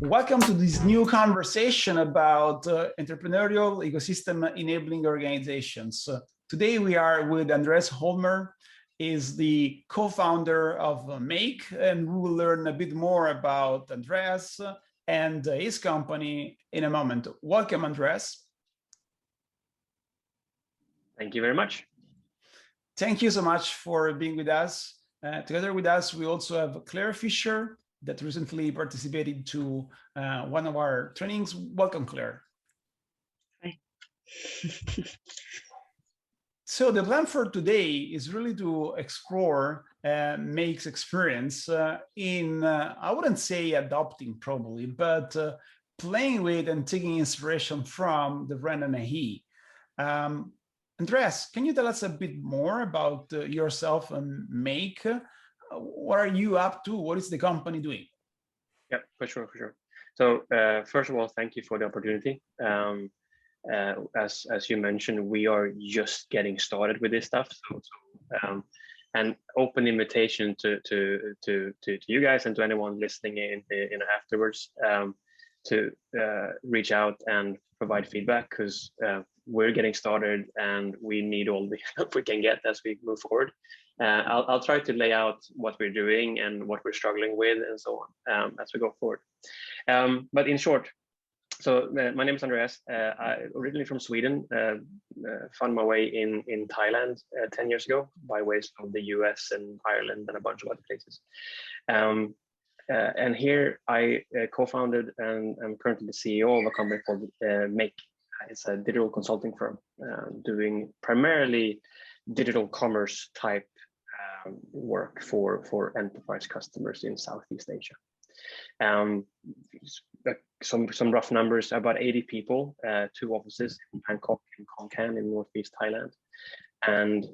Welcome to this new conversation about entrepreneurial ecosystem enabling organizations. Today we are with Andreas Holmer, is the co-founder of MAQE, and we will learn a bit more about Andreas and his company in a moment. Welcome, Andreas. Thank you very much. Thank you so much for being with us. Together with us, we also have Claire Fisher, that recently participated to one of our trainings. Welcome, Claire. Hi. So the plan for today is really to explore MAQE's experience in, I wouldn't say adopting probably, but playing with and taking inspiration from the Rendanheyi. Andreas, can you tell us a bit more about yourself and MAQE? What are you up to? What is the company doing? Yeah, for sure. So first of all, thank you for the opportunity. As you mentioned, we are just getting started with this stuff. So an open invitation to you guys and to anyone listening in afterwards to reach out and provide feedback, because we're getting started and we need all the help we can get as we move forward. I'll try to lay out what we're doing and what we're struggling with and so on as we go forward. But in short, so my name is Andreas. I'm originally from Sweden, found my way in Thailand 10 years ago by ways of the US and Ireland and a bunch of other places. And here I co-founded and I'm currently the CEO of a company called MAQE. It's a digital consulting firm doing primarily digital commerce type work for enterprise customers in Southeast Asia. Some rough numbers: about 80 people, 2 offices in Bangkok and Khon Kaen in Northeast Thailand. And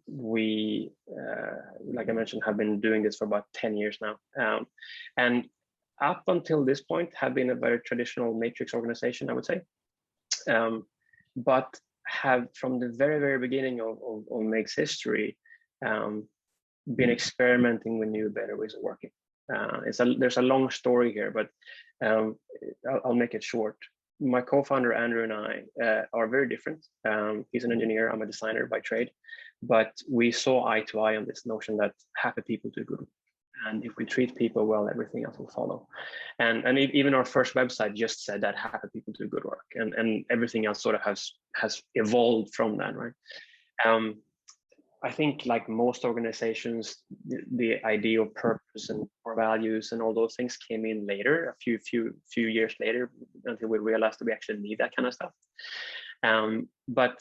we, like I mentioned, have been doing this for about 10 years now. And up until this point have been a very traditional matrix organization, I would say. But have from the very beginning of MAQE's history been experimenting with new, better ways of working. There's a long story here, but I'll make it short. My co-founder Andrew and I are very different. He's an engineer, I'm a designer by trade, but we saw eye to eye on this notion that happy people do good. And if we treat people well, everything else will follow. And even our first website just said that happy people do good work, and everything else sort of has evolved from that, right? I think, like most organizations, the idea of purpose and core values and all those things came in later, a few years later, until we realized that we actually need that kind of stuff. But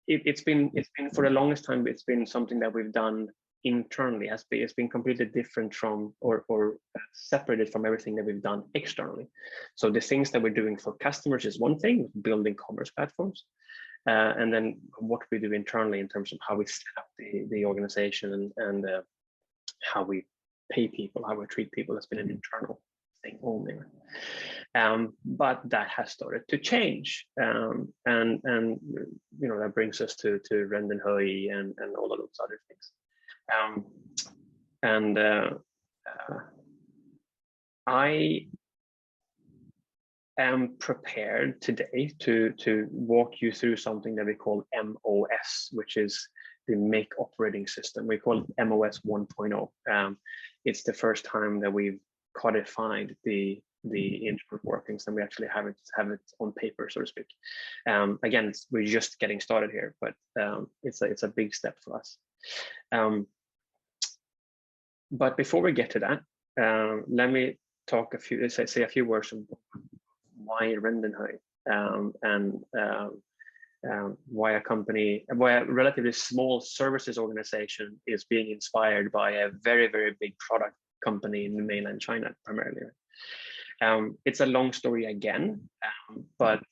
it's been for the longest time, it's been something that we've done internally. It's been completely different from or separated from everything that we've done externally. So the things that we're doing for customers is one thing, building commerce platforms. And then what we do internally in terms of how we set up the organization and how we pay people, how we treat people, has been an internal thing only. But that has started to change, and you know, that brings us to Rendanheyi and all of those other things. I am prepared today to walk you through something that we call MOS, which is the MAQE operating system. We call it MOS 1.0. It's the first time that we've codified the internal workings, and we actually have it on paper, so to speak. Again, we're just getting started here, but it's a big step for us. But before we get to that, let me talk say a few words of why Rendanheyi and why a relatively small services organization is being inspired by a very big product company in mainland China primarily. It's a long story again, but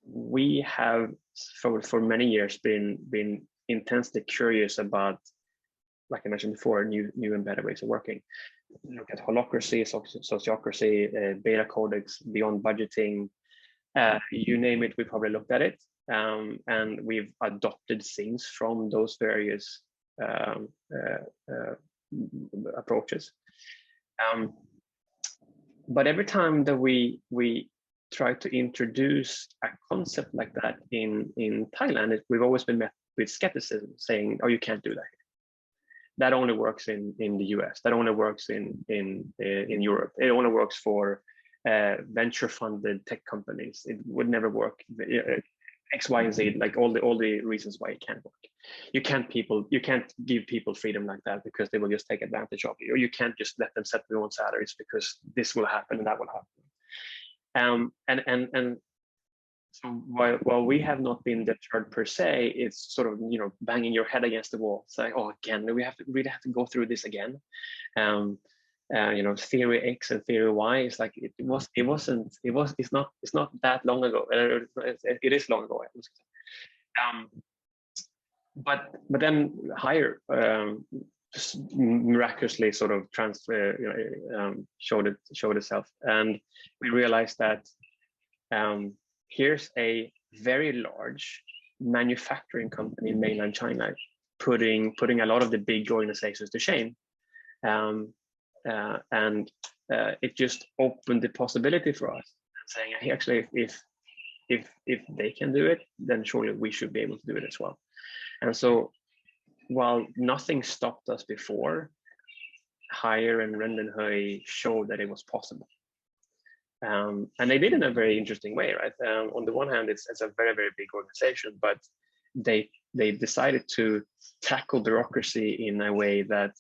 we have for many years been intensely curious about, like I mentioned before, new and better ways of working. Look at holacracy, sociocracy, beta codex, beyond budgeting, you name it, we probably looked at it. And we've adopted things from those various approaches. But every time that we try to introduce a concept like that in Thailand, we've always been met with skepticism, saying, "Oh, you can't do that. That only works in the US. That only works in Europe. It only works for venture-funded tech companies. It would never work. X, Y, and Z, like all the reasons why it can't work. You can't give people freedom like that because they will just take advantage of you, or you can't just let them set their own salaries because this will happen and that will happen." And so while we have not been deterred per se, it's sort of, banging your head against the wall, saying, "Oh, again, we really have to go through this again." Theory X and theory Y is like it's not that long ago. It is long ago. But then higher miraculously sort of showed itself, and we realized that here's a very large manufacturing company in mainland China putting a lot of the big organizations to shame, and it just opened the possibility for us, saying, "Hey, actually, if they can do it, then surely we should be able to do it as well." And so, while nothing stopped us before, Hire and Rendanheyi showed that it was possible. And they did in a very interesting way, right? On the one hand, it's a very, very big organization, but they decided to tackle bureaucracy in a way that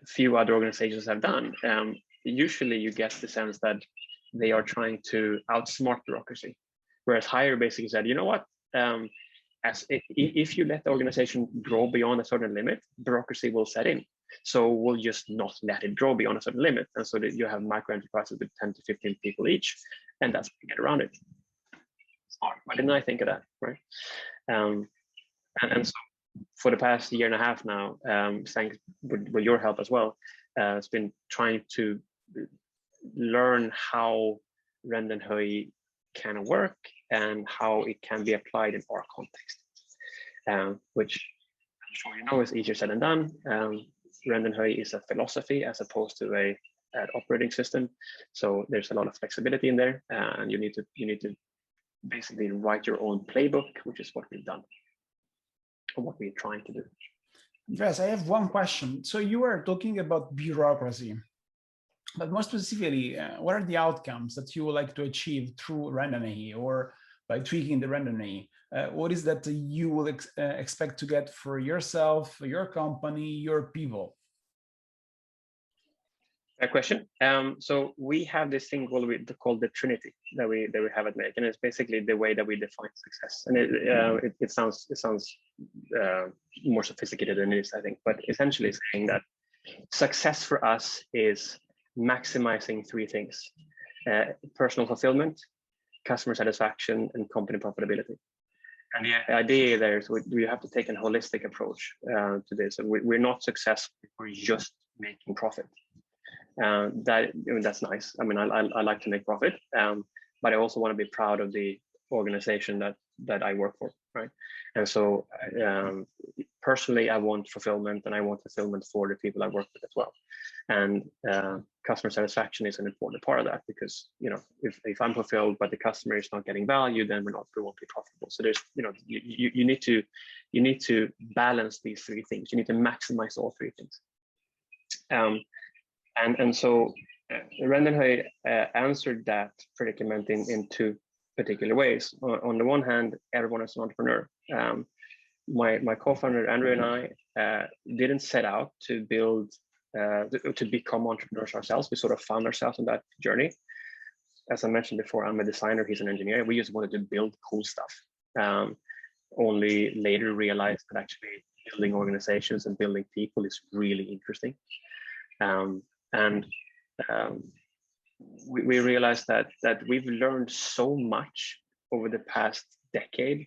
few other organizations have done. Usually you get the sense that they are trying to outsmart bureaucracy, whereas Hire basically said, "You know what? If you let the organization grow beyond a certain limit, bureaucracy will set in. So we'll just not let it grow beyond a certain limit." And so that you have micro enterprises with 10 to 15 people each, and that's how you get around it. Smart. Why didn't I think of that, right? And so for the past year and a half now, thanks with your help as well, it's been trying to learn how Rendanheyi can work and how it can be applied in our context, which I'm sure you know is easier said than done. Rendanheyi is a philosophy as opposed to an operating system, so there's a lot of flexibility in there, and you need to basically write your own playbook, which is what we've done, or what we're trying to do. Yes, I have one question. So you were talking about bureaucracy, but more specifically, what are the outcomes that you would like to achieve through Rendanheyi or by tweaking the Rendanheyi? What is that you will expect to get for yourself, for your company, your people? Fair question. So we have this thing called the Trinity that we have at MAQE, and it's basically the way that we define success. And it sounds more sophisticated than it is, I think. But essentially, saying that success for us is maximizing three things: personal fulfillment, customer satisfaction, and company profitability. And the idea there is we have to take a holistic approach to this. And we're not successful if we're just making profit. That's nice. I mean, I like to make profit, but I also want to be proud of the organization that I work for, right? And so personally, I want fulfillment, and I want fulfillment for the people I work with as well. And customer satisfaction is an important part of that, because if I'm fulfilled but the customer is not getting value, then we won't be profitable. So there's you need to balance these three things. You need to maximize all three things. And so Rendanheyi answered that predicament in two particular ways. On the one hand, everyone is an entrepreneur. My co-founder Andrew and I didn't set out to build to become entrepreneurs ourselves. We sort of found ourselves on that journey. As I mentioned before, I'm a designer, he's an engineer. We just wanted to build cool stuff. Only later realized that actually building organizations and building people is really interesting. We realized that we've learned so much over the past decade,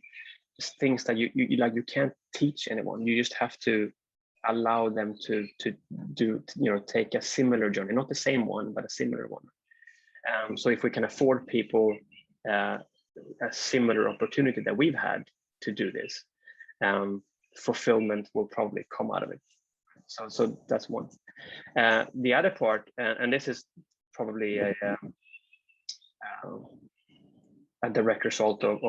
things that you can't teach anyone. You just have to allow them to take a similar journey, not the same one, but a similar one. So if we can afford people a similar opportunity that we've had to do this, fulfillment will probably come out of it. So that's one. The other part, and this is probably a direct result of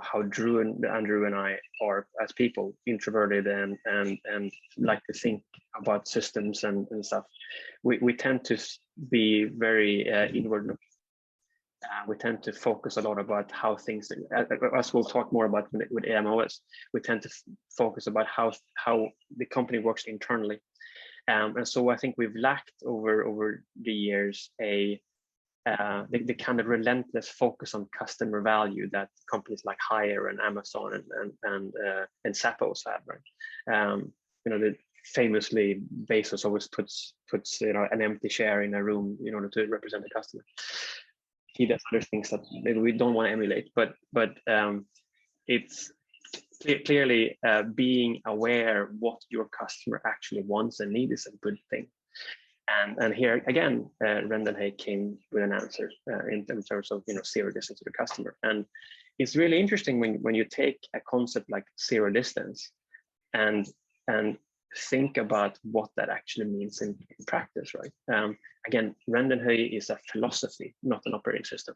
how Andrew and I are as people, introverted and like to think about systems and stuff. We tend to be very inward. We tend to focus a lot about how things, as we'll talk more about with AMOS, we tend to focus about how the company works internally. And so I think we've lacked over the years the kind of relentless focus on customer value that companies like Hire and Amazon and Zappos have, right? Famously Bezos always puts an empty chair in a room in order to represent the customer. He does other things that maybe we don't want to emulate, but it's clearly being aware what your customer actually wants and needs is a good thing. And here again, Rendanheyi came with an answer in terms of zero distance to the customer. And it's really interesting when you take a concept like zero distance and think about what that actually means in practice, right? Again, Rendanheyi is a philosophy, not an operating system.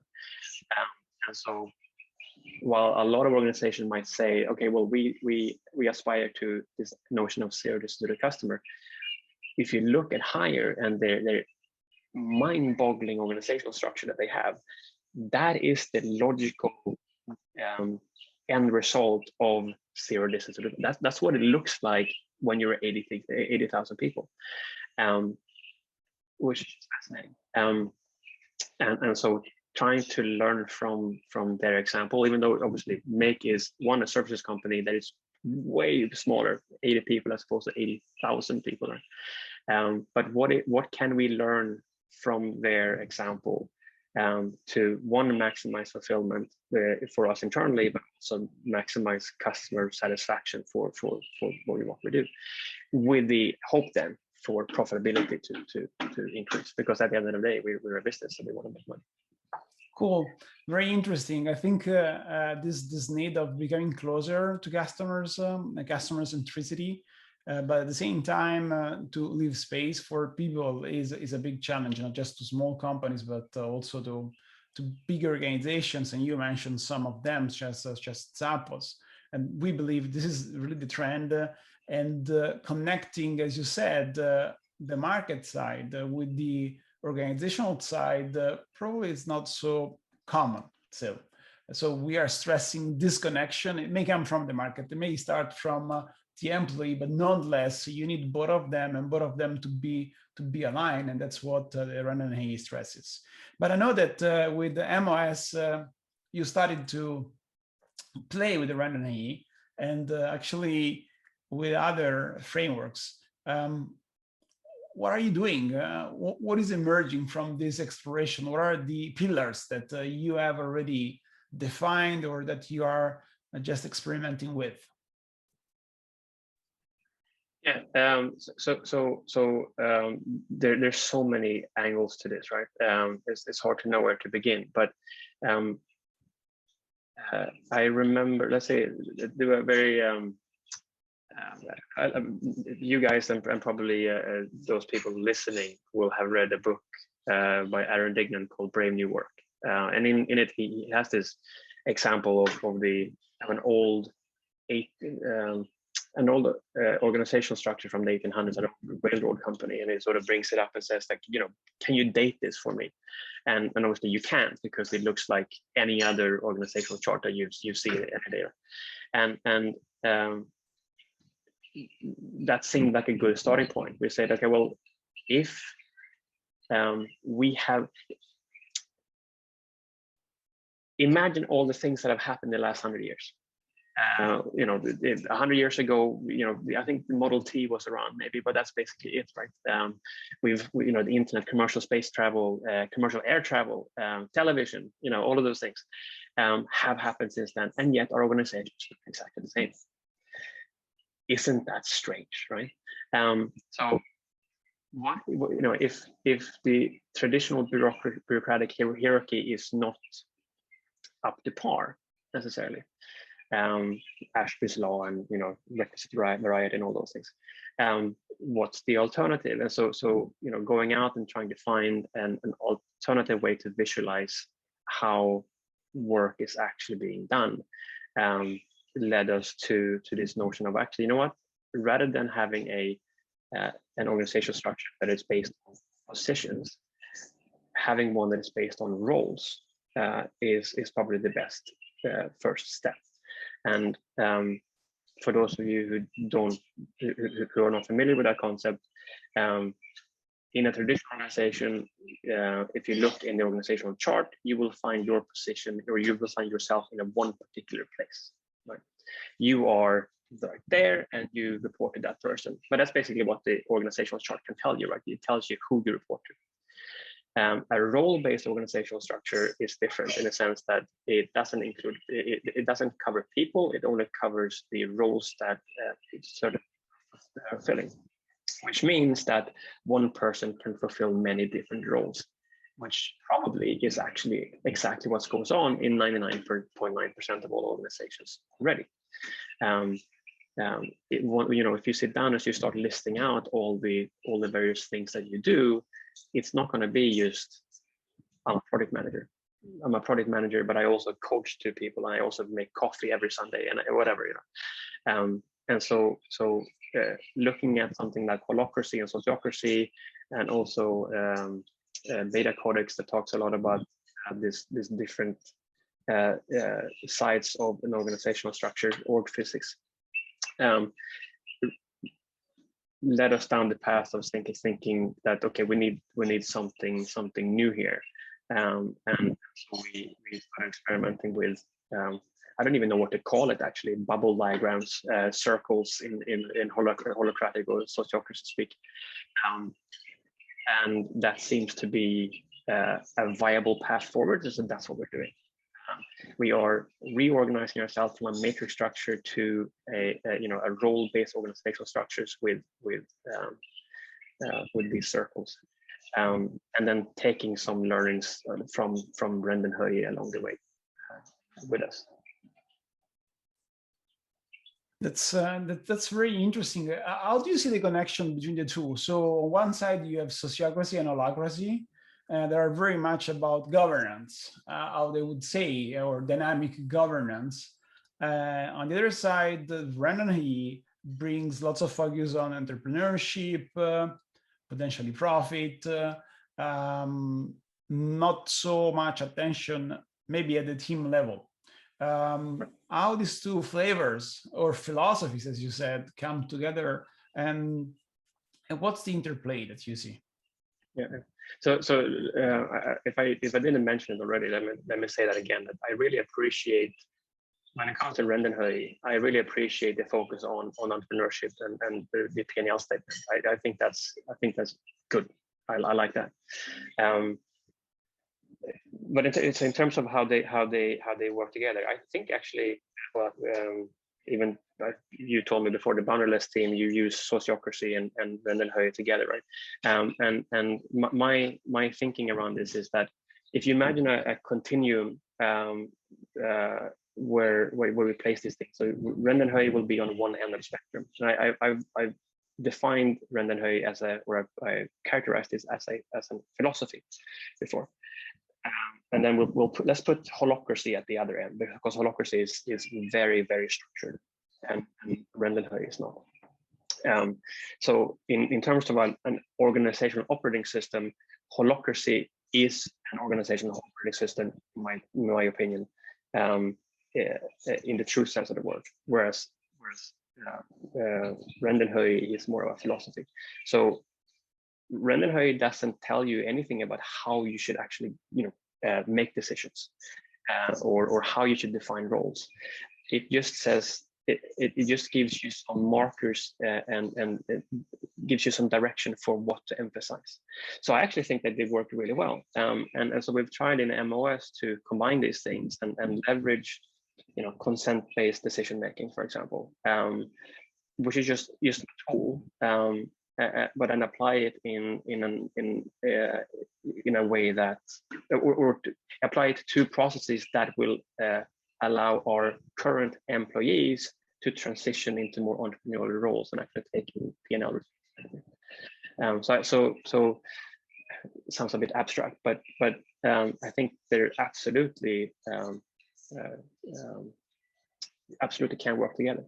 And so while a lot of organizations might say, okay, well, we aspire to this notion of zero distance to the customer, if you look at Hire and their mind-boggling organizational structure that they have, that is the logical end result of zero distance. That's what it looks like when you're 80,000 people, which is fascinating. And so trying to learn from their example, even though obviously MAQE is a services company that is way smaller, 80 people as opposed to 80,000 people. But what can we learn from their example to maximize fulfillment for us internally, but also maximize customer satisfaction for what we do, with the hope then for profitability to increase, because at the end of the day we're a business and we want to make money. Cool, very interesting. I think this need of becoming closer to customers, customer centricity, but at the same time to leave space for people is a big challenge, not just to small companies, but also to big organizations. And you mentioned some of them, just Zappos. And we believe this is really the trend, and connecting, as you said, the market side with the organizational side probably is not so common still. So we are stressing this connection. It may come from the market, it may start from the employee, but nonetheless, you need both of them and both of them to be aligned, and that's what Rendanheyi stresses. But I know that with the MOS, you started to play with the Rendanheyi and actually with other frameworks. What are you doing? What is emerging from this exploration? What are the pillars that you have already defined or that you are just experimenting with? Yeah, there's so many angles to this, right? It's hard to know where to begin, but I remember, let's say, they were very you guys and probably those people listening will have read a book by Aaron Dignan called Brave New Work, and in it he has this example of an old organizational structure from the 1800s at a railroad company, and it sort of brings it up and says, like, can you date this for me? And obviously you can't, because it looks like any other organizational chart that you see any day. And that seemed like a good starting point. We said, okay, well, if we have, imagine all the things that have happened in the last 100 years. 100 years ago, I think the Model T was around maybe, but that's basically it, right? The internet, commercial space travel, commercial air travel, television, all of those things have happened since then, and yet our organization is exactly the same. Isn't that strange, right? So what, if the traditional bureaucratic hierarchy is not up to par necessarily, Ashby's law and requisite variety and all those things, what's the alternative? And so going out and trying to find an alternative way to visualize how work is actually being done led us to this notion of actually, you know what, rather than having an organizational structure that is based on positions, having one that is based on roles is probably the best first step. And for those of you who are not familiar with that concept, in a traditional organization, if you look in the organizational chart, you will find your position, or you will find yourself in one particular place. Right? You are right there, and you report to that person. But that's basically what the organizational chart can tell you, right? It tells you who you report to. A role-based organizational structure is different in the sense that it doesn't include, it doesn't cover people. It only covers the roles that it's sort of filling, which means that one person can fulfill many different roles, which probably is actually exactly what goes on in 99.9% of all organizations already. If you sit down and you start listing out all the various things that you do, it's not going to be just, I'm a product manager. I'm a product manager, but I also coach two people. And I also make coffee every Sunday and whatever, and so looking at something like holacracy and sociocracy, and also Beta Codex that talks a lot about this different sides of an organizational structure, org physics, led us down the path of thinking that, okay, we need something new here, and so we started experimenting with I don't even know what to call it actually, bubble diagrams, circles in holacratic or sociocracy speak, and that seems to be a viable path forward. So that's what we're doing. We are reorganizing ourselves from a matrix structure to a role-based organizational structures with these circles, and then taking some learnings from Rendanheyi along the way with us. That's very interesting. How do you see the connection between the two? So on one side you have sociocracy and holacracy. They are very much about governance, how they would say, or dynamic governance. On the other side, Rendanheyi brings lots of focus on entrepreneurship, potentially profit, not so much attention maybe at the team level. How these two flavors or philosophies, as you said, come together, and what's the interplay that you see? Yeah. So if I didn't mention it already, let me say that again. That I really appreciate, when it comes to Rendanheyi, I really appreciate the focus on entrepreneurship and the P&L statement. I think that's good. I like that. But it's in terms of how they work together. I think actually, even you told me before, the boundaryless team, you use sociocracy and Rendanheyi together, right? And my thinking around this is that if you imagine a continuum where we place these things, so Rendanheyi will be on one end of the spectrum. And I've defined Rendanheyi as I characterized this as a philosophy before. And then let's put holacracy at the other end, because holacracy is very, very structured, and Rendanheyi is not. So in terms of an organizational operating system, holacracy is an organizational operating system, in my opinion, in the true sense of the word, whereas Rendanheyi is more of a philosophy. So Rendanheyi doesn't tell you anything about how you should actually, make decisions, or how you should define roles. It just says it just gives you some markers and it gives you some direction for what to emphasize. So I actually think that they work really well, and so we've tried in MOS to combine these things and leverage, consent-based decision making, for example, which is just a tool. But then apply it in a way that, or to apply it to processes that will allow our current employees transition into more entrepreneurial roles and actually taking P&L responsibility. So it sounds a bit abstract, but I think they're absolutely absolutely can work together.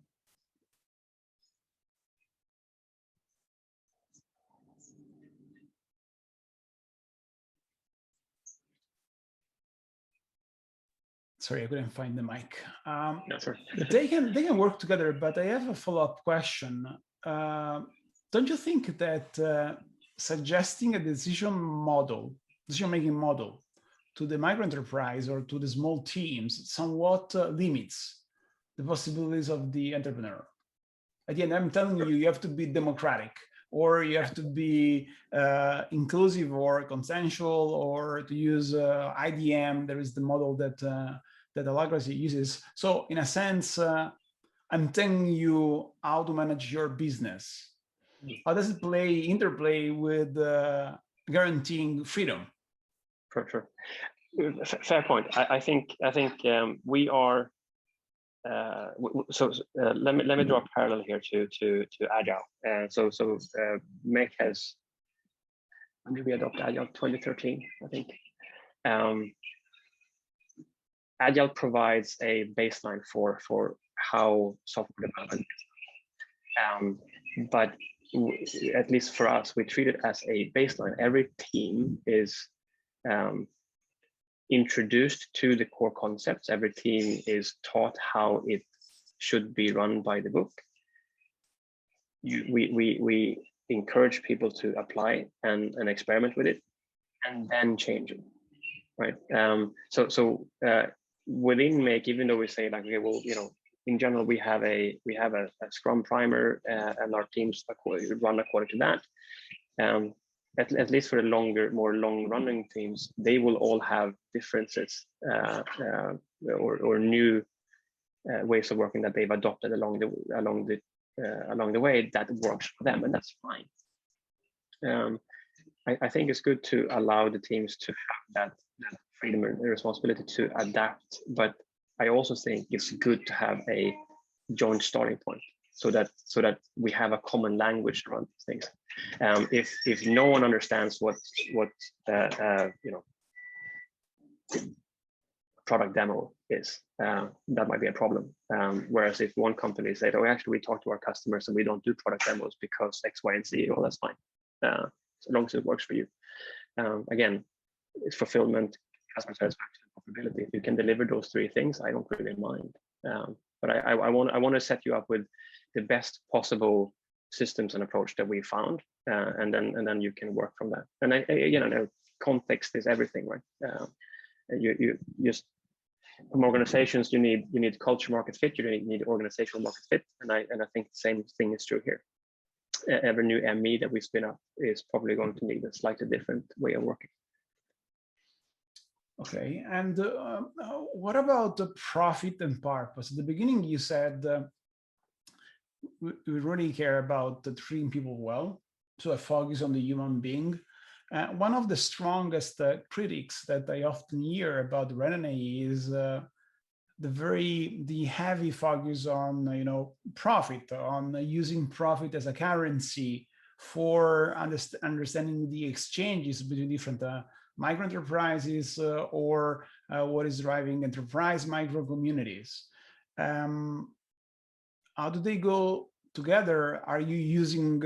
Sorry, I couldn't find the mic. No, sorry. They can work together, but I have a follow-up question. Don't you think that suggesting a decision-making model to the micro enterprise or to the small teams somewhat limits the possibilities of the entrepreneur? Again, I'm telling you, you have to be democratic, or you have to be inclusive or consensual, or to use IDM. There is the model that that holacracy uses. So in a sense, I'm telling you how to manage your business. How does it interplay with guaranteeing freedom? For sure. Fair point. I think we are. Let me draw a parallel here to agile. So MAQE has. When did we adopt agile? 2013, I think. Agile provides a baseline for how software development is. But at least for us, we treat it as a baseline. Every team is introduced to the core concepts. Every team is taught how it should be run by the book. We encourage people to apply and experiment with it, and then change it, right? Within MAQE, even though we say like, okay, well, in general, we have a Scrum primer, and our teams run according to that. At least for the more long-running teams, they will all have differences or new ways of working that they've adopted along the way that works for them, and that's fine. I think it's good to allow the teams to have that freedom and responsibility to adapt, but I also think it's good to have a joint starting point, so that we have a common language around these things. If no one understands what product demo is, that might be a problem. Whereas if one company said, oh, actually we talk to our customers and we don't do product demos because X, Y, and Z, well, that's fine. As long as it works for you. Again, it's fulfillment, customer satisfaction, profitability. If you can deliver those three things, I don't really mind. But I want to set you up with the best possible systems and approach that we found, and then you can work from that. And again, context is everything, right? You just, from organizations, you need culture market fit, you need organizational market fit, and I think the same thing is true here. Every new ME that we spin up is probably going to need a slightly different way of working. Okay, and what about the profit and purpose? At the beginning, you said we really care about treating people well, so a focus on the human being. One of the strongest critics that I often hear about Rendanheyi is the heavy focus on profit, on using profit as a currency for understanding the exchanges between different micro enterprises or what is driving enterprise micro communities. How do they go together? Are you using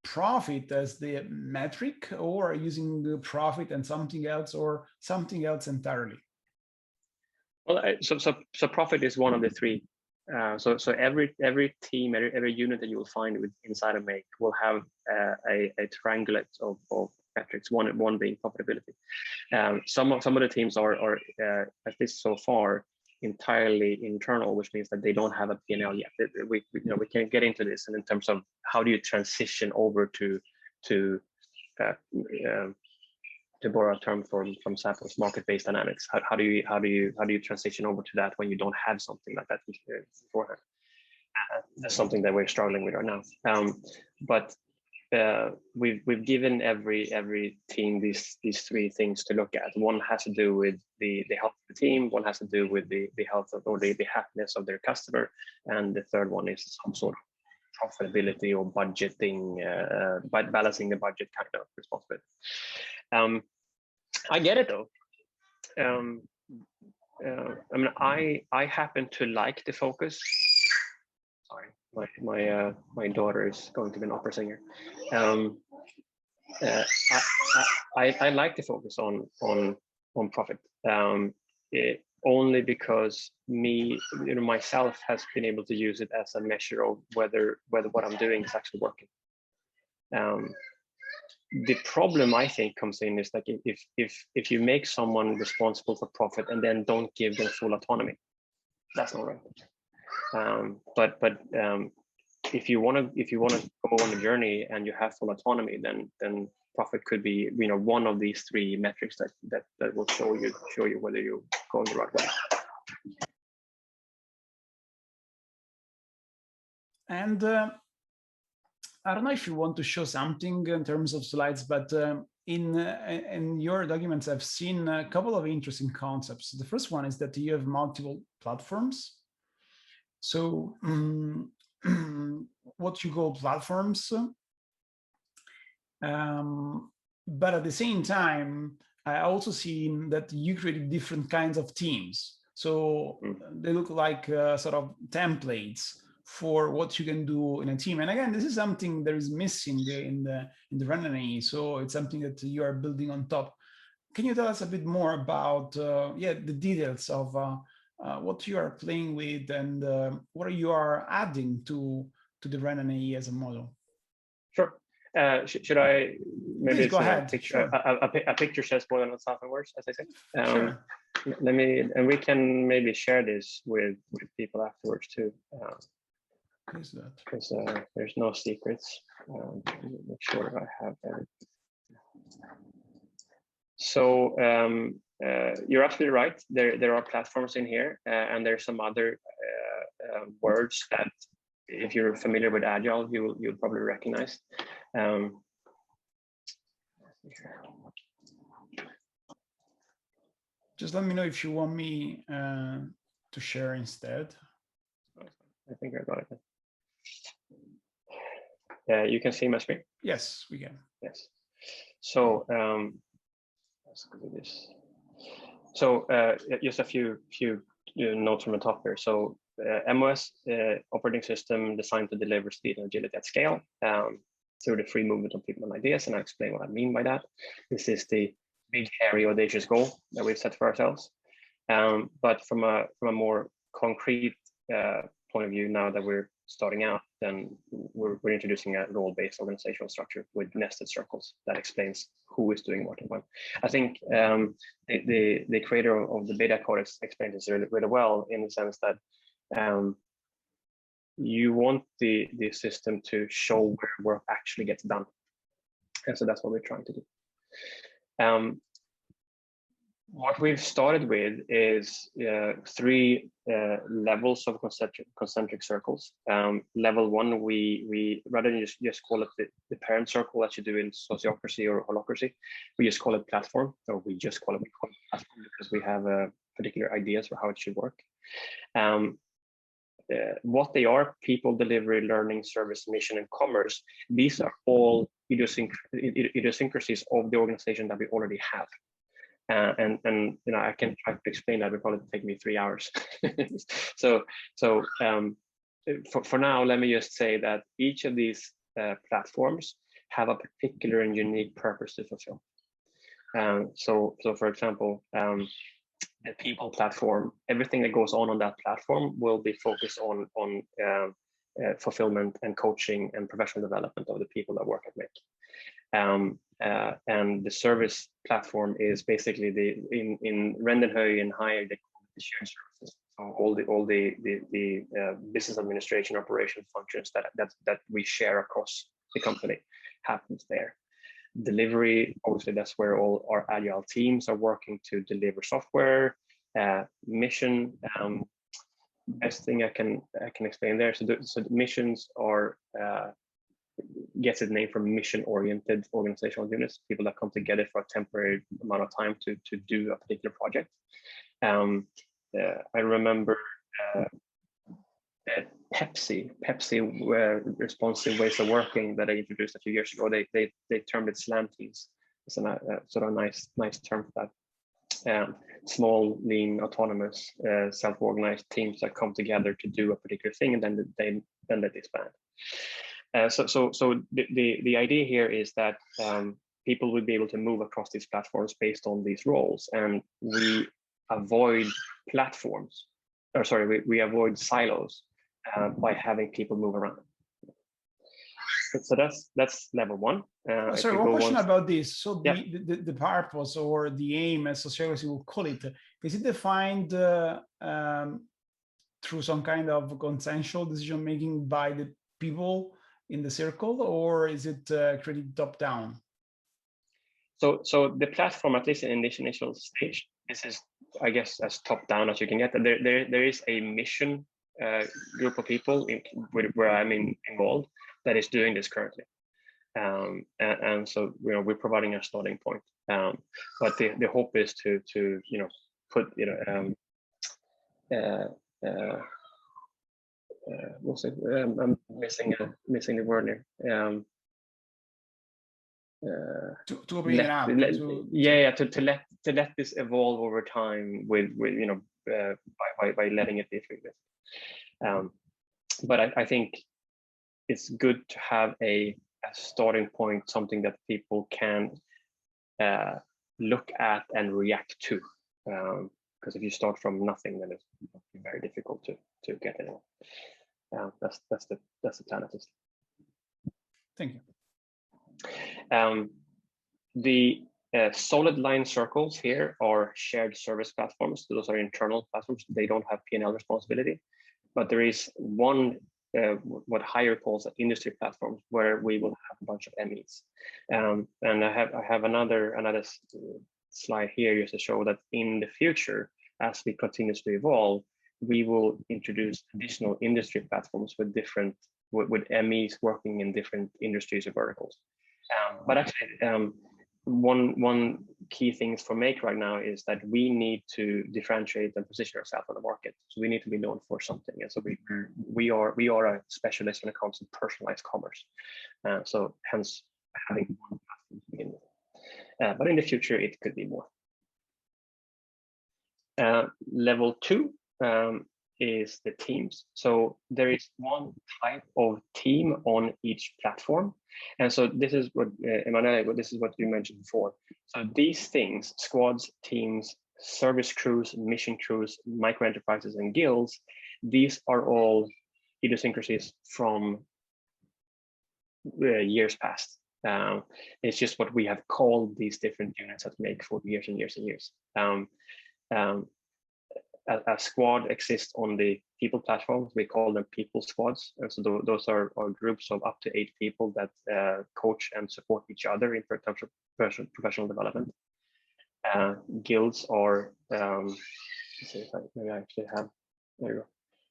profit as the metric, or using the profit and something else, or something else entirely? Well, so profit is one of the three. So every team, every unit that you will find inside of MAQE will have a triangulate of metrics. One being profitability. Some of the teams are at least so far entirely internal, which means that they don't have a P&L yet. We can get into this, and in terms of how do you transition over to borrow a term from Sappho's market-based dynamics. How do you transition over to that when you don't have something like that beforehand? That's something that we're struggling with right now. But we've given every team these three things to look at. One has to do with the health of the team, one has to do with the health of, or the happiness of their customer, and the third one is some sort of profitability or budgeting, balancing the budget kind of responsibility. I get it though. I mean, I happen to like the focus. Sorry, my daughter is going to be an opera singer. I like to focus on profit, only because myself has been able to use it as a measure of whether what I'm doing is actually working. The problem I think comes in is like if you make someone responsible for profit and then don't give them full autonomy, that's not right. But if you want to go on a journey and you have full autonomy, then profit could be one of these three metrics that will show you whether you're going the right way. And I don't know if you want to show something in terms of slides, but in your documents, I've seen a couple of interesting concepts. The first one is that you have multiple platforms. So what you call platforms, but at the same time, I also seen that you created different kinds of teams. So they look like sort of templates for what you can do in a team. And again, this is something that is missing in the Rendanheyi. So it's something that you are building on top. Can you tell us a bit more about the details of what you are playing with and what you are adding to the Rendanheyi as a model? Sure. Should I maybe Please go ahead. A picture says more than 1,000 words, as I said. Sure. We can maybe share this with people afterwards too. Because there's no secrets. Make sure I have that. So you're absolutely right. There are platforms in here, and there's some other words that, if you're familiar with agile, you'll probably recognize. Just let me know if you want me to share instead. I think I got it. You can see my screen? Yes, we can. Yes. So let's do this. So just a few notes from the top here. So MOS, operating system designed to deliver speed and agility at scale through the free movement of people and ideas. And I'll explain what I mean by that. This is the big, hairy, audacious goal that we've set for ourselves. But from a more concrete point of view, now that we're starting out, then we're introducing a role-based organizational structure with nested circles that explains who is doing what and when. I think the creator of the beta code explained this really well, in the sense that you want the system to show where work actually gets done. And so that's what we're trying to do. What we've started with is three levels of concentric circles. Level one, we rather than just call it the parent circle that you do in sociocracy or holacracy, we just call it platform, or we call it platform because we have particular ideas for how it should work. What they are: people, delivery, learning, service, mission, and commerce. These are all idiosyncrasies of the organization that we already have. And I can try to explain that. It would probably take me 3 hours. So for now, let me just say that each of these platforms have a particular and unique purpose to fulfill. So for example, the people platform, everything that goes on that platform will be focused on fulfillment and coaching and professional development of the people that work at MAQE. And the service platform is basically in Rendanheyi and higher, they call it the shared services. So all the business administration operation functions that we share across the company happens there. Delivery, obviously, that's where all our agile teams are working to deliver software. Mission, best thing I can explain there. So the missions are gets its name from mission-oriented organizational units, people that come together for a temporary amount of time to do a particular project. I remember Pepsi responsive ways of working that I introduced a few years ago. They termed it slam teams. It's a sort of nice term for that. Small, lean, autonomous, self-organized teams that come together to do a particular thing, and then they disband. So the idea here is that people will be able to move across these platforms based on these roles, and we avoid platforms, or sorry, we avoid silos by having people move around. So that's level one. Sorry, one question about this. So yeah. the purpose or the aim, as sociology will call it, is it defined through some kind of consensual decision making by the people in the circle, or is it created top down? So the platform, at least in this initial stage, this is, I guess, as top down as you can get. There is a mission group of people where I'm involved that is doing this currently, and so we're providing a starting point. But the hope is to put what's it? I'm missing the word here. To bring it up. To let this evolve over time with by letting it be freeless. But I think it's good to have a starting point, something that people can look at and react to. Because if you start from nothing, then it's very difficult to get anywhere. That's the plan at least. Thank you. The solid line circles here are shared service platforms. Those are internal platforms. They don't have P&L responsibility, but there is one what Hire calls industry platforms, where we will have a bunch of MEs. And I have another slide here just to show that in the future, as we continue to evolve, we will introduce additional industry platforms with MEs working in different industries or verticals. But actually, one key thing for MAQE right now is that we need to differentiate and position ourselves on the market. So we need to be known for something. And so we are a specialist when it comes to personalized commerce. So hence having one platform to begin with. But in the future, it could be more. Level 2 is the teams. So there is one type of team on each platform. And so this is what, Emanuele, this is what you mentioned before. So these things, squads, teams, service crews, mission crews, micro enterprises, and guilds, these are all idiosyncrasies from years past. It's just what we have called these different units at MAQE for years and years and years. A squad exists on the people platform. We call them people squads. And so those are groups of up to 8 people that coach and support each other in terms of professional development. Guilds are, let's see if maybe I actually have, there you go,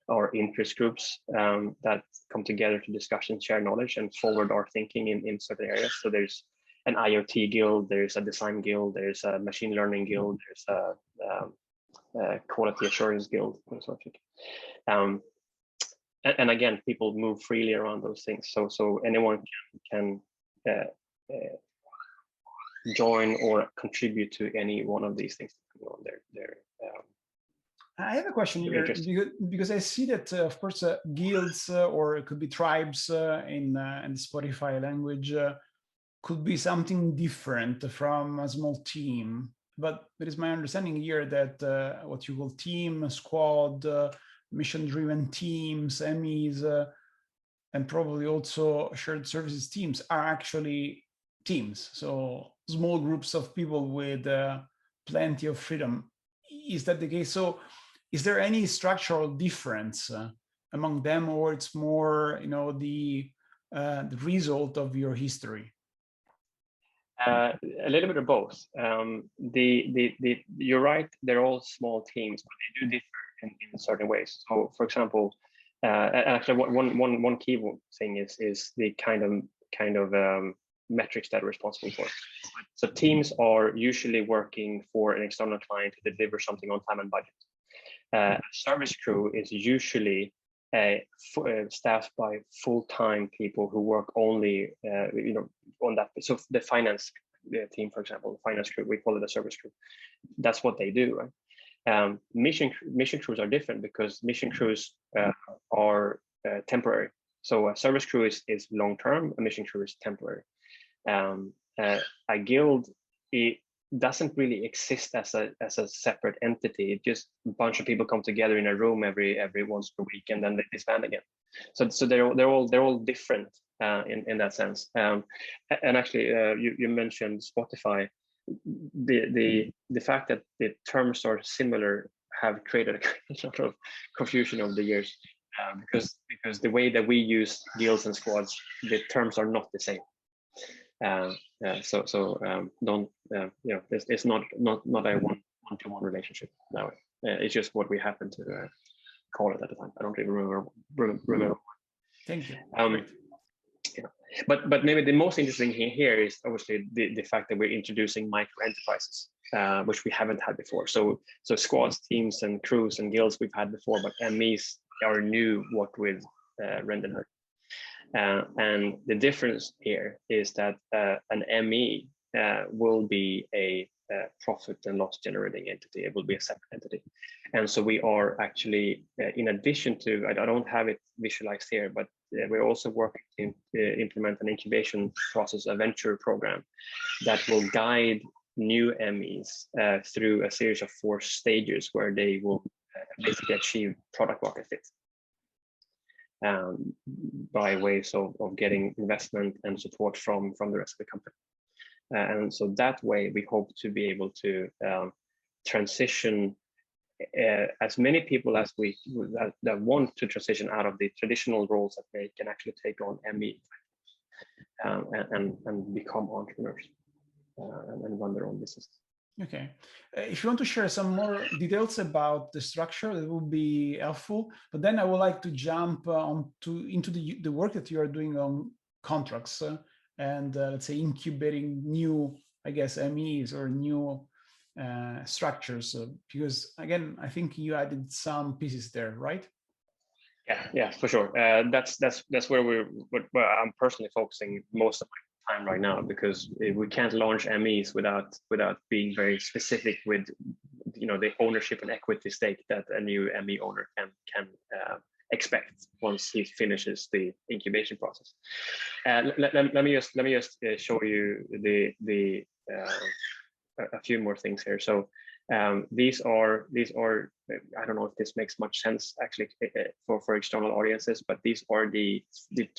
or interest groups that come together to discuss and share knowledge and forward our thinking in certain areas. So there's an IoT guild, there's a design guild, there's a machine learning guild, there's a quality assurance guild, and so on. And again, people move freely around those things. So anyone can join or contribute to any one of these things on their I have a question here because I see that, of course, guilds or it could be tribes in the Spotify language could be something different from a small team. But it is my understanding here that what you call team, squad, mission-driven teams, MEs, and probably also shared services teams are actually teams. So small groups of people with plenty of freedom. Is that the case? So is there any structural difference among them, or it's more, the result of your history? A little bit of both. You're right, they're all small teams, but they do differ in certain ways. So for example, and actually, one key thing is the kind of metrics that we're responsible for. So teams are usually working for an external client to deliver something on time and budget. A service crew is usually staffed by full-time people who work only, on that. So the finance team, for example, the finance crew, we call it a service crew. That's what they do, right? Mission crews are different because mission crews are temporary. So a service crew is long-term, a mission crew is temporary. A guild, it doesn't really exist as a separate entity. Just a bunch of people come together in a room every once per week, and then they disband again. So they're all different in that sense. And actually, you mentioned Spotify. The fact that the terms are similar have created a lot of confusion over the years, because the way that we use guilds and squads, the terms are not the same. Don't it's not a one-to-one relationship that way. It's just what we happen to call it at the time. I don't even remember. Thank you. Yeah. But maybe the most interesting thing here is obviously the fact that we're introducing micro enterprises, which we haven't had before. So squads, teams, and crews and guilds we've had before, but MEs are new. What with Rendanheyi. And the difference here is that an ME will be a profit and loss generating entity. It will be a separate entity. And so we are actually, in addition to, I don't have it visualized here, but we're also working to implement an incubation process, a venture program that will guide new MEs through a series of 4 stages where they will basically achieve product market fit. By ways of getting investment and support from the rest of the company. And so that way we hope to be able to transition as many people as that want to transition out of the traditional roles that they can actually take on ME and become entrepreneurs and run their own business. Okay. If you want to share some more details about the structure, that would be helpful. But then I would like to jump into the work that you are doing on contracts and let's say incubating new, I guess, MEs or new structures. Because again, I think you added some pieces there, right? Yeah, for sure. That's where I'm personally focusing most of my time right now, because we can't launch MEs without being very specific with the ownership and equity stake that a new ME owner can expect once he finishes the incubation process. Let me just show you a few more things here. So these are I don't know if this makes much sense actually for external audiences, but these are the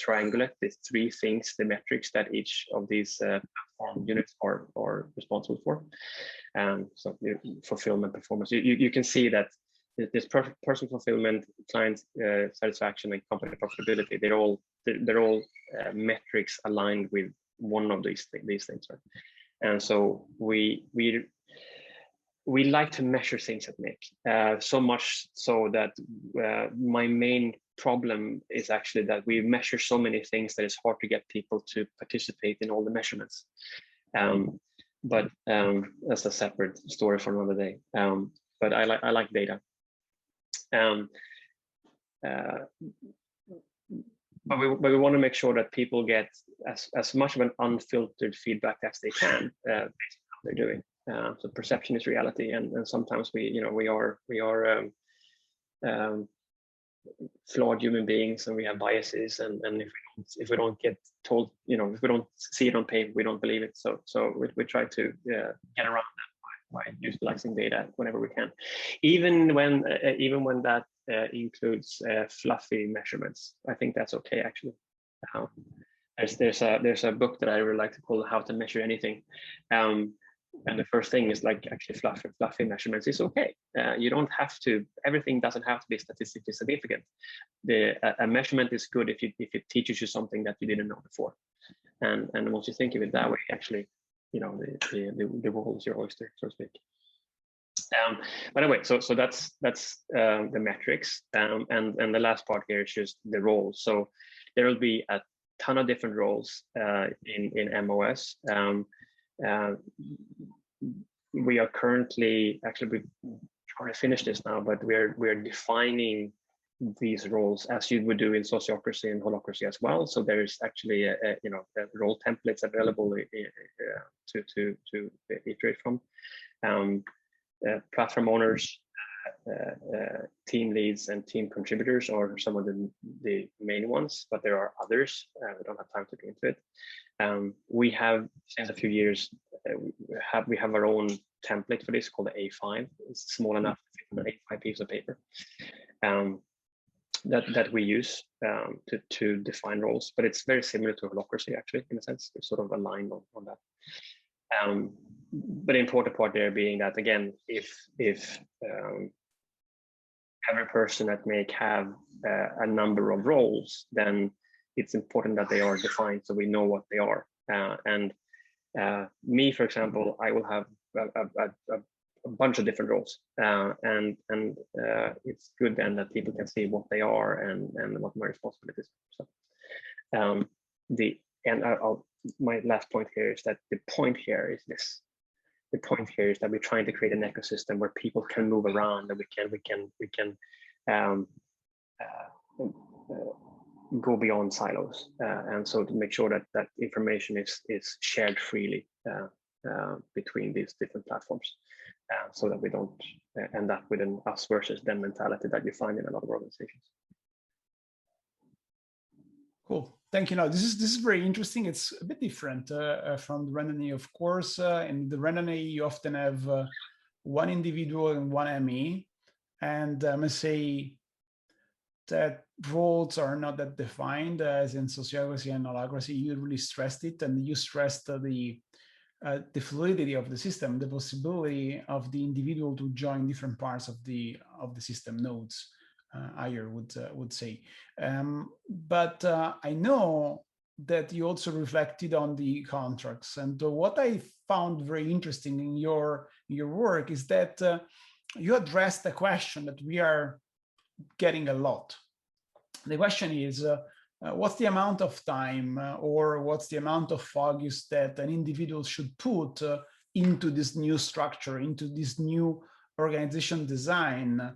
triangulate, the 3 things, the metrics that each of these platform units are responsible for. So fulfillment, performance. You can see that this person fulfillment, client satisfaction, and company profitability, they're all metrics aligned with one of these things, right? And so we like to measure things at MAQE, so much so that my main problem is actually that we measure so many things that it's hard to get people to participate in all the measurements. But that's a separate story for another day. But I like data. But we want to make sure that people get as much of an unfiltered feedback as they can based on how they're doing. So perception is reality, and sometimes we are flawed human beings, and we have biases, and if we don't get told, if we don't see it on paper, we don't believe it. So we try to get around that by utilizing data whenever we can, even when that includes fluffy measurements. I think that's okay actually. There's a book that I really like to call How to Measure Anything. And the first thing is like actually fluffy measurements is okay. You don't have to, everything doesn't have to be statistically significant. A measurement is good if it teaches you something that you didn't know before. And once you think of it that way, actually, the world is your oyster, so to speak. But anyway, so that's the metrics, and the last part here is just the roles. So there will be a ton of different roles in MOS. We are currently we're trying to finish this now, but we're defining these roles as you would do in sociocracy and holacracy as well. So there is actually a role templates available to iterate from. Platform owners, team leads, and team contributors are some of the main ones, but there are others. We don't have time to go into it. We have, since a few years, we have our own template for this called the A5. It's small enough to fit on an A5 piece of paper. That we use to define roles, but it's very similar to holacracy actually, in a sense. It's sort of aligned on that. But the important part there being that, again, if every person at MAQE have a number of roles, then it's important that they are defined so we know what they are. And me, for example, I will have a bunch of different roles, and it's good then that people can see what they are and what my responsibilities are. So my last point here is that the point here is this. The point here is that we're trying to create an ecosystem where people can move around, and we can go beyond silos, and so to make sure that information is shared freely between these different platforms, so that we don't end up with an us versus them mentality that you find in a lot of organizations. Cool. Thank you. Now, this is very interesting. It's a bit different from the Rendanheyi, of course. In the Rendanheyi, you often have one individual and one ME, and I must say that roles are not that defined as in sociocracy and holacracy. You really stressed it, and you stressed the fluidity of the system, the possibility of the individual to join different parts of the system nodes. Ayer would say, but I know that you also reflected on the contracts, and what I found very interesting in your work is that you addressed the question that we are getting a lot. The question is, what's the amount of time or what's the amount of focus that an individual should put into this new structure, into this new organization design,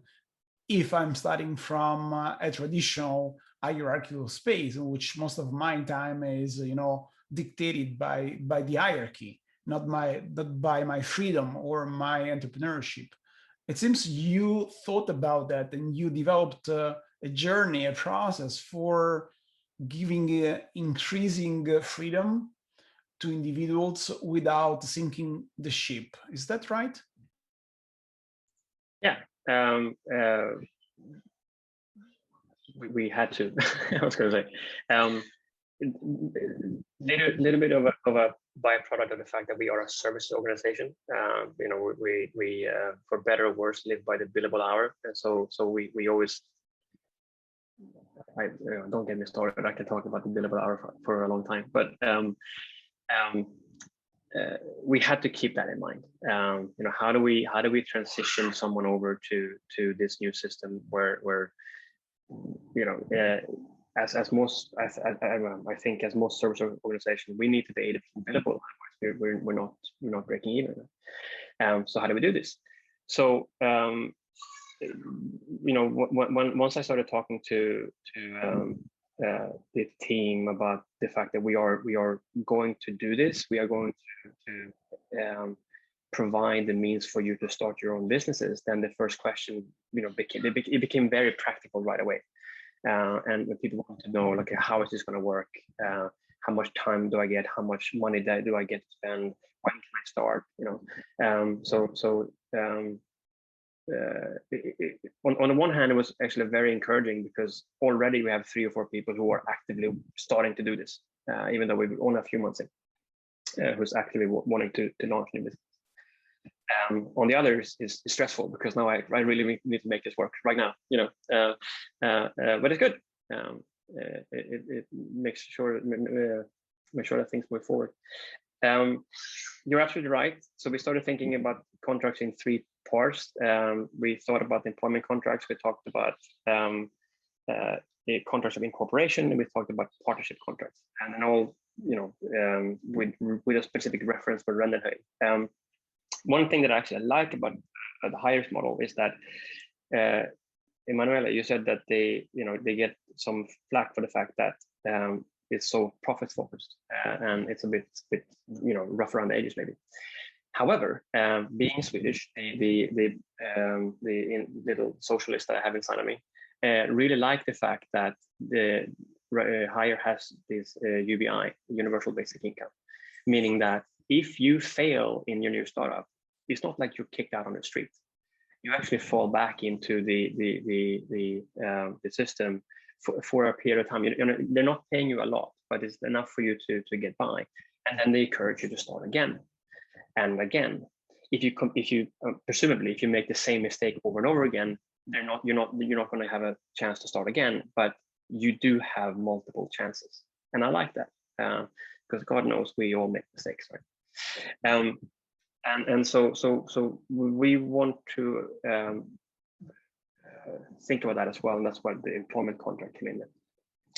if I'm starting from a traditional hierarchical space in which most of my time is, dictated by the hierarchy, not by my freedom or my entrepreneurship. It seems you thought about that and you developed a journey, a process for giving increasing freedom to individuals without sinking the ship. Is that right? Yeah. We had to. I was going to say, little bit of a byproduct of the fact that we are a service organization. We for better or worse live by the billable hour, and so we always. Don't get me started. I can talk about the billable hour for a long time, but we had to keep that in mind. How do we transition someone over to this new system where as most service organizations, we need to be 80% billable. Otherwise, we're not breaking even. So how do we do this? So once I started talking to the team about the fact that we are going to do this, we are going to provide the means for you to start your own businesses, then the first question it became very practical right away, and when people want to know, like, how is this going to work, how much time do I get, how much money do I get to spend, when can I start, on the one hand, it was actually very encouraging because already we have 3 or 4 people who are actively starting to do this, even though we've only a few months in, who's actively wanting to launch new business. On the other is stressful because now I really need to make this work right now, but it's good. It makes sure that things move forward. You're absolutely right. So we started thinking about contracts in 3 parts. We thought about employment contracts. We talked about the contracts of incorporation, and we talked about partnership contracts, and then all, with a specific reference for Rendanheyi. One thing that I actually like about the hires model is that, Emanuela, you said that they get some flack for the fact that it's so profit focused, and it's a bit rough around the edges maybe. However, being Swedish, the little socialist that I have inside of me really like the fact that the hire has this UBI, universal basic income, meaning that if you fail in your new startup, it's not like you're kicked out on the street. You actually fall back into the system for a period of time. They're not paying you a lot, but it's enough for you to get by, and then they encourage you to start again and again. If you presumably, if you make the same mistake over and over again, you're not going to have a chance to start again, but you do have multiple chances, and I like that, because God knows we all make mistakes, right? And so we want to think about that as well, and that's why the employment contract came in.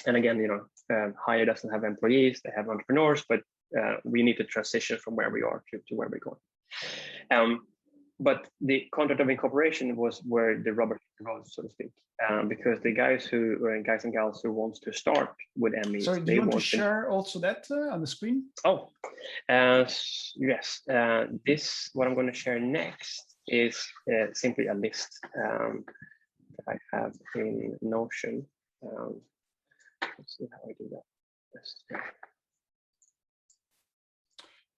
And again, Hire doesn't have employees; they have entrepreneurs, but we need to transition from where we are to where we're going. But the contract of incorporation was where the rubber hit the road, so to speak, because the guys and gals who wants to start with ME. Sorry, do you want to share also that on the screen? Oh, yes. This, what I'm going to share next, is simply a list that I have in Notion. Let's see how I do that. Yes.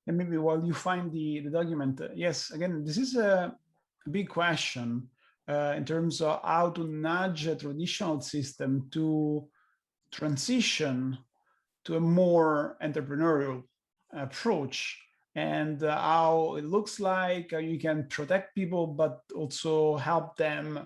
And maybe while you find the document, yes, again, this is a big question in terms of how to nudge a traditional system to transition to a more entrepreneurial approach, and how it looks like you can protect people, but also help them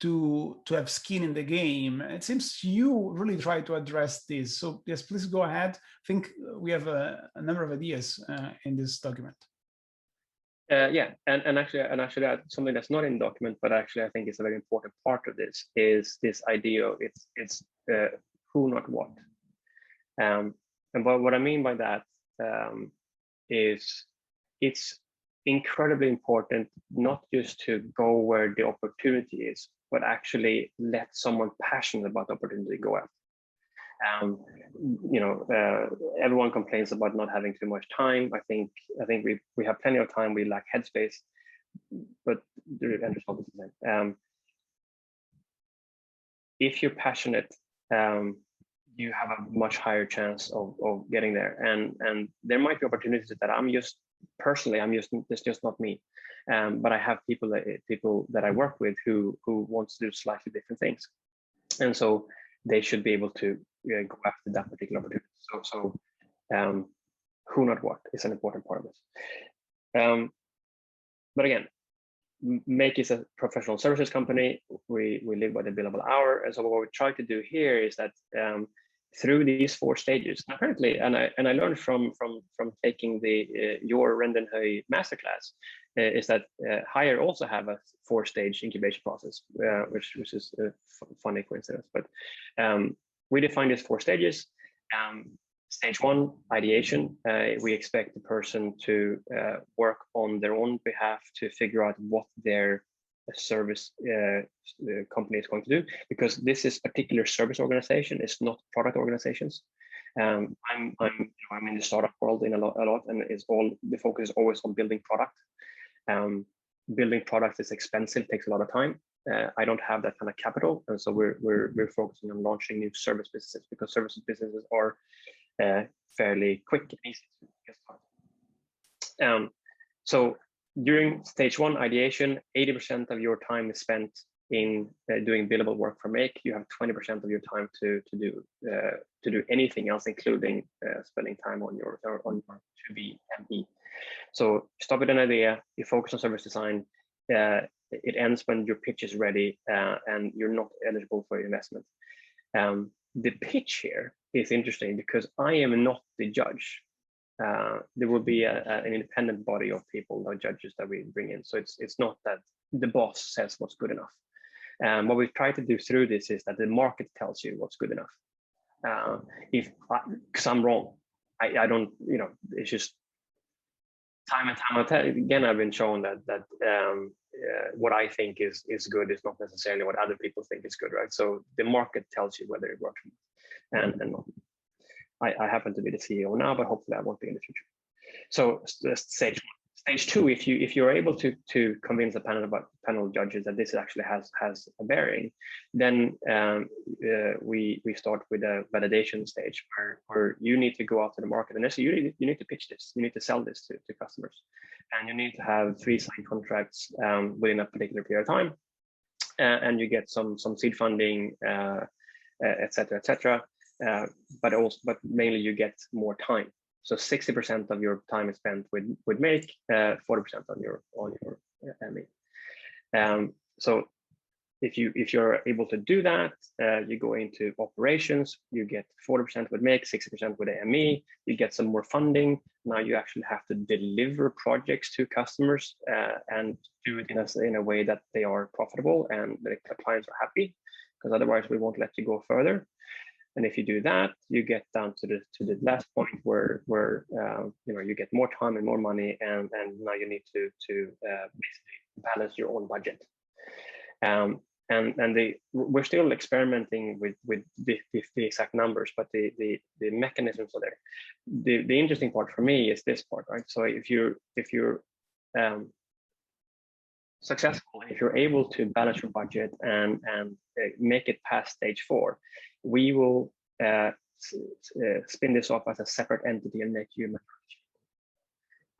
to have skin in the game. It seems you really try to address this. So yes, please go ahead. I think we have a number of ideas in this document. Yeah, and actually something that's not in the document, but actually I think it's a very important part of this, is this idea of it's who, not what. And what I mean by that is it's incredibly important not just to go where the opportunity is, but actually let someone passionate about the opportunity go after. Everyone complains about not having too much time. I think we have plenty of time. We lack headspace, but the end result is the same. If you're passionate, you have a much higher chance of getting there. And there might be opportunities that it's just not me. But I have people that I work with who want to do slightly different things, and so they should be able to go after that particular opportunity. So who, not what, is an important part of this. But again, MAQE is a professional services company. We live by the billable hour, and so what we try to do here is that through these 4 stages, apparently, and I learned from taking your Rendanheyi masterclass, is that Hire also have a 4-stage incubation process, which is a funny coincidence. But we define these 4 stages. Stage 1, ideation. We expect the person to work on their own behalf to figure out what their service company is going to do, because this is particular service organization. It's not product organizations. I'm in the startup world a lot, and the focus is always on building product. Building product is expensive, takes a lot of time. I don't have that kind of capital, and so we're focusing on launching new service businesses, because service businesses are fairly quick and easy to get started. So during stage 1 ideation, 80% of your time is spent in doing billable work for MAQE. You have 20% of your time to do anything else, including spending time on your to-be ME. So start with an idea, you focus on service design. It ends when your pitch is ready and you're not eligible for investment. The pitch here is interesting because I am not the judge. There will be an independent body of people, no judges, that we bring in. So it's not that the boss says what's good enough. What we try to do through this is that the market tells you what's good enough. Because I'm wrong, I don't, you know, it's just time and time again, I've been shown that what I think is good is not necessarily what other people think is good, right? So the market tells you whether it works and not. I happen to be the CEO now, but hopefully I won't be in the future. So stage one. Stage two, if you're able to convince a panel of judges that this actually has a bearing, then we start with a validation stage where you need to go out to the market and say you need to pitch this, you need to sell this to customers, and you need to have 3 signed contracts within a particular period of time, and you get some seed funding, etc., etc. But mainly you get more time. So 60% of your time is spent with MAQE, 40% on your ME. So if you're able to do that, you go into operations, you get 40% with MAQE, 60% with ME, you get some more funding. Now you actually have to deliver projects to customers and do it in a way that they are profitable and the clients are happy, because otherwise we won't let you go further. And if you do that, you get down to the last point where you know, you get more time and more money, and now you need to basically balance your own budget. We're still experimenting with the exact numbers, but the mechanisms are there. The interesting part for me is this part, right? So if you're successful, if you're able to balance your budget and make it past stage 4, we will spin this off as a separate entity and make you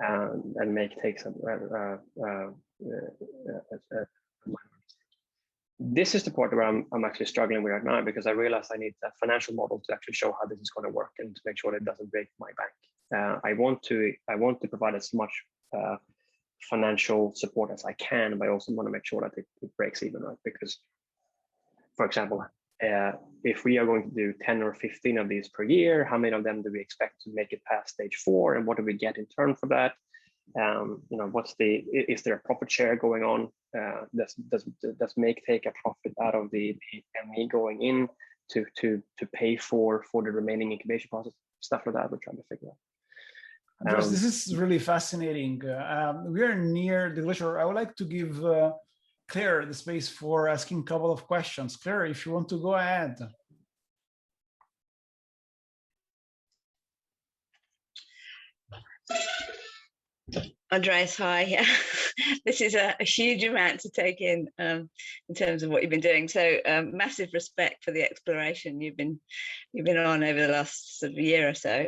and make take some. This is the part where I'm actually struggling with right now, because I realize I need a financial model to actually show how this is going to work and to make sure that it doesn't break my bank. I want to provide as much financial support as I can, but I also want to make sure that it breaks even, right? Because, for example, if we are going to do 10 or 15 of these per year, how many of them do we expect to make it past stage 4, and what do we get in turn for that? You know, is there a profit share going on? Does MAQE take a profit out of the ME going in to pay for the remaining incubation process? Stuff like that we're trying to figure out. Andreas, this is really fascinating. We are near the lecture. I would like to give Claire the space for asking a couple of questions. Claire, if you want to go ahead. Andreas, hi. Yeah. This is a huge amount to take in terms of what you've been doing. So massive respect for the exploration you've been on over the last sort of year or so.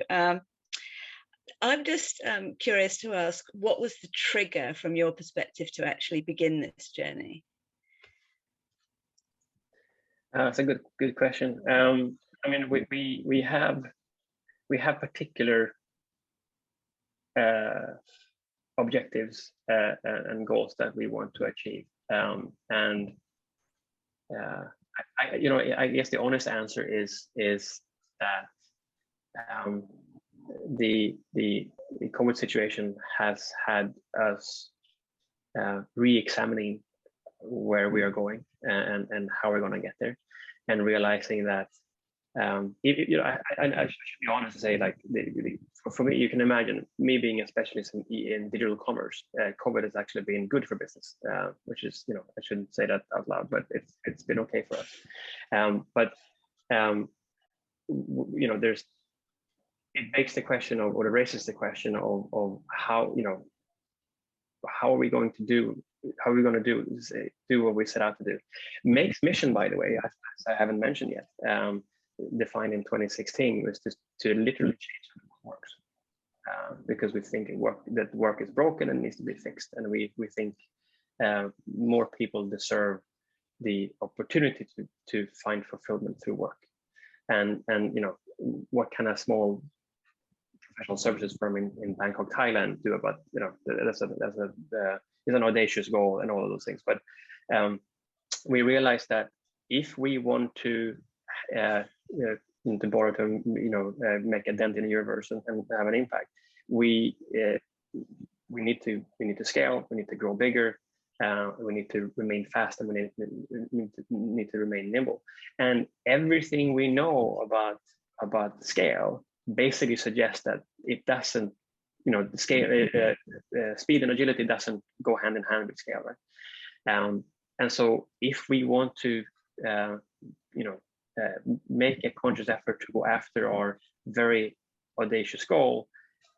I'm just curious to ask, what was the trigger from your perspective to actually begin this journey? That's a good question. I mean, we have particular objectives and goals that we want to achieve, and I guess the honest answer is that the COVID situation has had us re-examining where we are going and how we're going to get there, and realizing that I should be honest to say, like, for me, you can imagine me being a specialist in digital commerce. COVID has actually been good for business, which is, you know, I shouldn't say that out loud, but it's been okay for us. But you know, it makes the question of, or it raises the question of how, you know, how are we going to do what we set out to do. MAQE's mission, by the way, as I haven't mentioned yet, defined in 2016, was to literally change how it works, because we think that work is broken and needs to be fixed, and we think more people deserve the opportunity to find fulfillment through work. And you know, what can a small professional services firm in Bangkok, Thailand do about, you know, that's an audacious goal and all of those things. But we realized that if we want to borrow term, you know, make a dent in the universe and have an impact, we need to scale, we need to grow bigger, We need to remain fast, and we need to remain nimble. And everything we know about scale basically suggests that it doesn't, the scale, speed and agility doesn't go hand in hand with scale, right? And so if we want to, make a conscious effort to go after our very audacious goal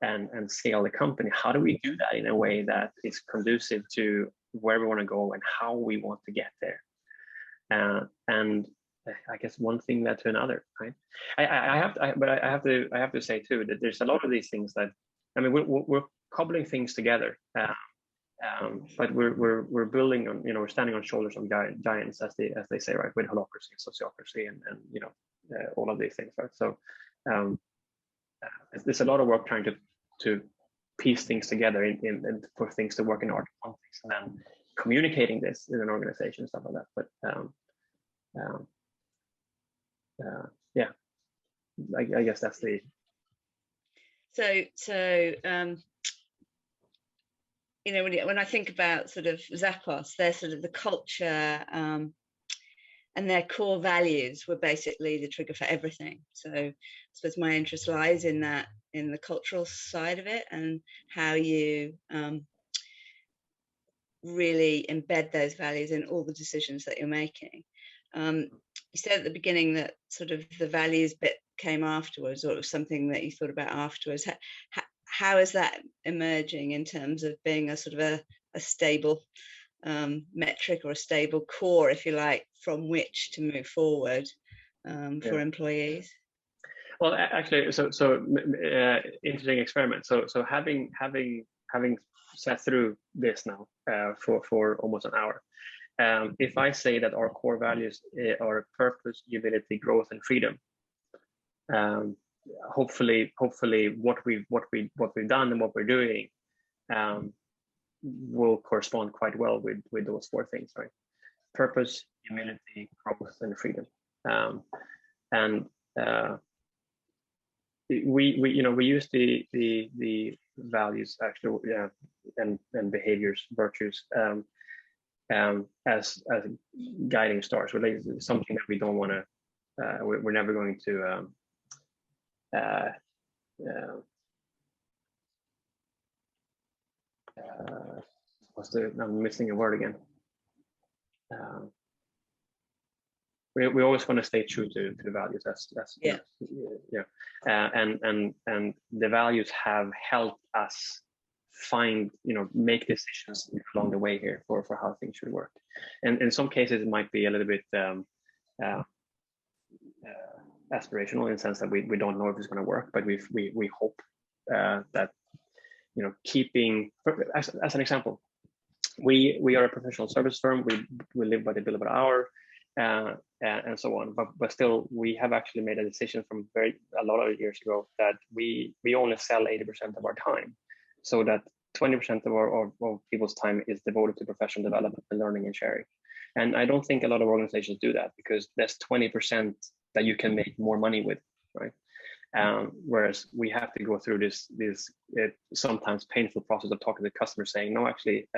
and scale the company, how do we do that in a way that is conducive to where we want to go and how we want to get there? And I guess one thing led to another, right? I have to say too that there's a lot of these things that, I mean, we're cobbling things together, but we're building on, we're standing on shoulders of giants, as they say, right, with holacracy and sociocracy and all of these things, right? So there's a lot of work trying to piece things together and for things to work in our context, and then communicating this in an organization, stuff like that. But yeah, I guess that's the. So when I think about sort of Zappos, they're sort of the culture and their core values were basically the trigger for everything. So I suppose my interest lies in that, in the cultural side of it, and how you really embed those values in all the decisions that you're making. You said at the beginning that sort of the values bit came afterwards, or it was something that you thought about afterwards. How is that emerging in terms of being a sort of a stable metric, or a stable core, if you like, from which to move forward for employees? Well, actually, so interesting experiment. So having sat through this now for almost an hour, if I say that our core values are purpose, humility, growth, and freedom, hopefully what we've done and what we're doing will correspond quite well with those four things, right? Purpose, humility, growth, and freedom. And we use the values actually, and behaviors, virtues, as guiding stars. Related, something that we don't want to. We're never going to. I'm missing a word again. We always want to stay true to the values. That's yeah. And the values have helped us find, make decisions along the way here for how things should work. And in some cases it might be a little bit aspirational, in the sense that we don't know if it's going to work, but we hope that, keeping, as an example, we are a professional service firm. We live by the bill of an hour, and so on. But still, we have actually made a decision from a lot of years ago that we only sell 80% of our time, so that 20% of people's time is devoted to professional development and learning and sharing. And I don't think a lot of organizations do that, because there's 20% that you can make more money with, right? Whereas we have to go through this sometimes painful process of talking to customers, saying, no, actually,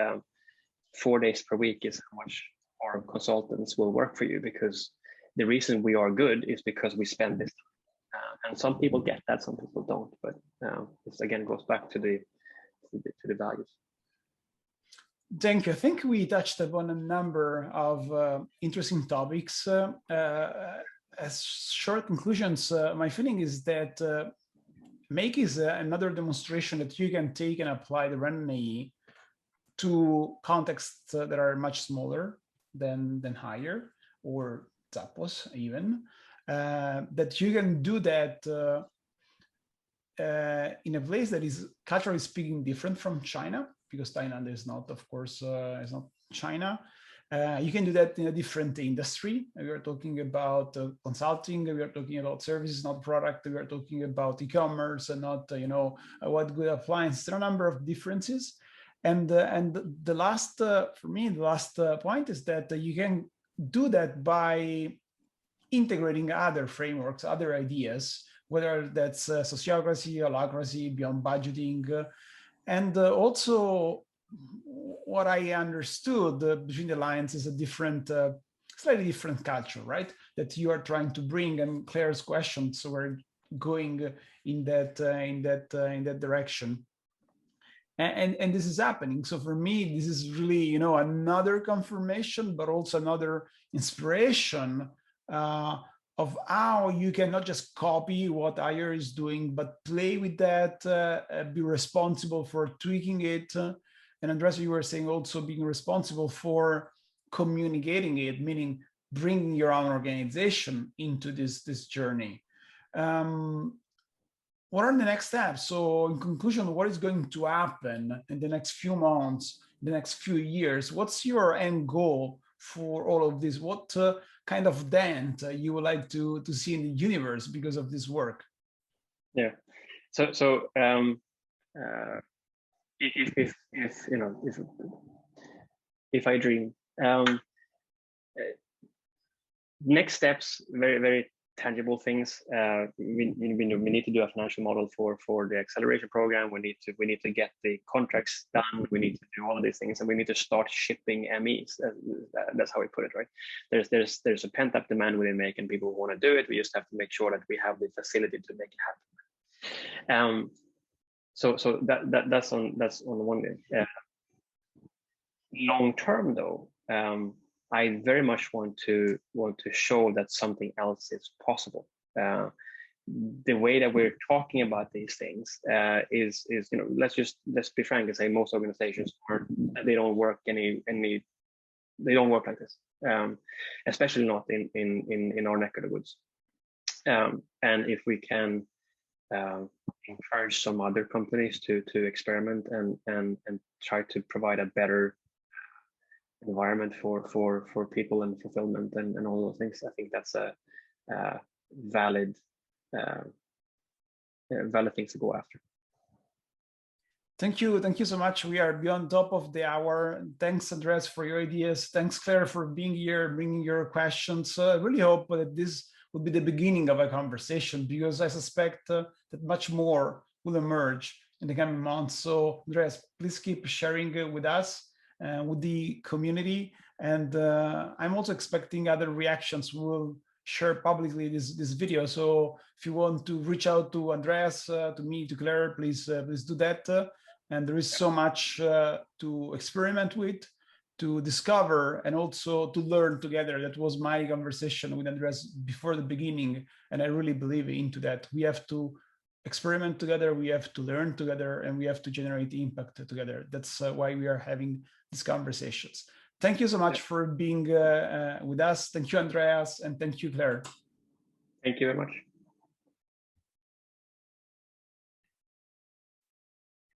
4 days per week is how much our consultants will work for you, because the reason we are good is because we spend this time. And some people get that, some people don't. But this again goes back to the values. Thank you. I think we touched upon a number of interesting topics. As short conclusions, my feeling is that MAQE is another demonstration that you can take and apply the Rendanheyi to contexts that are much smaller than Hire or Zappos even. That you can do that in a place that is, culturally speaking, different from China, because Thailand is not, of course, is not China. You can do that in a different industry. We are talking about consulting. We are talking about services, not product. We are talking about e-commerce and not, what good appliance. There are a number of differences. And the last, for me, the last point is that you can do that by integrating other frameworks, other ideas, whether that's sociocracy, holacracy, beyond budgeting, and also what I understood between the lines is a different, slightly different culture, right? That you are trying to bring, and Claire's questions were going in that direction. And this is happening. So for me, this is really, you know, another confirmation, but also another inspiration of how you can not just copy what Ayer is doing, but play with that, be responsible for tweaking it. And Andreas, you were saying also being responsible for communicating it, meaning bringing your own organization into this journey. What are the next steps? So in conclusion, what is going to happen in the next few months, the next few years? What's your end goal for all of this? What kind of dent you would like to see in the universe because of this work? Yeah. So if you know, if I dream, next steps, very tangible things. We need to do a financial model for the acceleration program. We need to get the contracts done. We need to do all of these things, and we need to start shipping MEs. That's how we put it, right? There's a pent up demand within MAQE, and people want to do it. We just have to make sure that we have the facility to make it happen. So that's on one day. Long term, though, I very much want to show that something else is possible. The way that we're talking about these things is, you know, let's be frank and say most organizations they don't work they don't work like this, especially not in our neck of the woods. And if we can encourage some other companies to experiment and try to provide a better environment for people and fulfillment and all those things, I think that's a valid things to go after. Thank you so much. We are beyond top of the hour. Thanks, Andreas, for your ideas. Thanks, Claire, for being here, bringing your questions. I really hope that this will be the beginning of a conversation, because I suspect that much more will emerge in the coming months. So, Andreas, please keep sharing with us, with the community. And I'm also expecting other reactions. We'll share publicly this video. So if you want to reach out to Andreas, to me, to Claire, please do that. And there is so much to experiment with, to discover, and also to learn together. That was my conversation with Andreas before the beginning, and I really believe into that. We have to experiment together, we have to learn together, and we have to generate impact together. That's why we are having these conversations. Thank you so much for being with us. Thank you, Andreas, and thank you, Claire. Thank you very much.